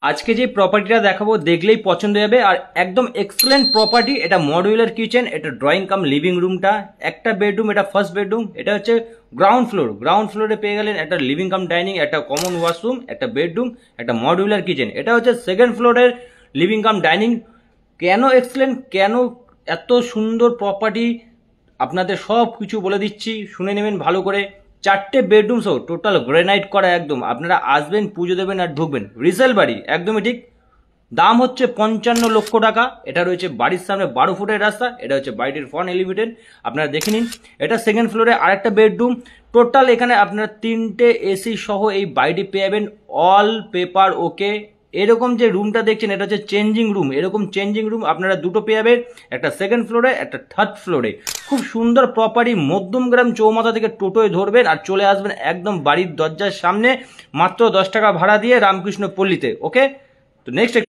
আজকে যে প্রপার্টিটা দেখাবো দেখলেই পছন্দ হবে আর একদম এক্সেলেন্ট প্রপার্টি। এটা মডিউলার কিচেন, এটা ড্রয়িং কাম লিভিং রুমটা, একটা বেডরুম, এটা ফার্স্ট বেডরুম, এটা হচ্ছে গ্রাউন্ড ফ্লোরে পেয়ে গেলেন একটা লিভিং কাম ডাইনিং, একটা কমন ওয়াশরুম, একটা বেডরুম, একটা মডিউলার কিচেন। এটা হচ্ছে সেকেন্ড ফ্লোরের লিভিং কাম ডাইনিং। কেন এক্সেলেন্ট, কেন এত সুন্দর প্রপার্টি আপনাদের সব কিছু বলে দিচ্ছি, শুনে নেবেন ভালো করে। চারটে বেডরুম সহ টোটাল গ্রেনাইট করা, একদম আপনারা আসবেন পুজো দেবেন আর ঢুকবেন। রিসেল বাড়ি, একদমই ঠিক। দাম হচ্ছে 55 লক্ষ টাকা। এটা রয়েছে বাড়ির সামনে 12 ফুটের রাস্তা। এটা হচ্ছে বাড়িটির ফ্রন্ট এলিভেটেড, আপনারা দেখে নিন। এটা সেকেন্ড ফ্লোরে আরেকটা বেডরুম। টোটাল এখানে আপনারা 3টে এসি সহ এই বাড়িটি পেয়ে যাবেন, অল পেপার ওকে। এরকম যে রুমটা দেখছেন এটা হচ্ছে চেঞ্জিং রুম, এরকম চেঞ্জিং রুম আপনারা দুটো পেয়ে যাবেন, একটা সেকেন্ড ফ্লোরে, একটা থার্ড ফ্লোরে। খুব সুন্দর প্রপার্টি। মধ্যমগ্রাম চৌমাথা থেকে টোটোয় ধরবেন আর চলে আসবেন একদম বাড়ির দরজার সামনে, মাত্র 10 টাকা ভাড়া দিয়ে রামকৃষ্ণ পল্লীতে। ওকে, তো নেক্সট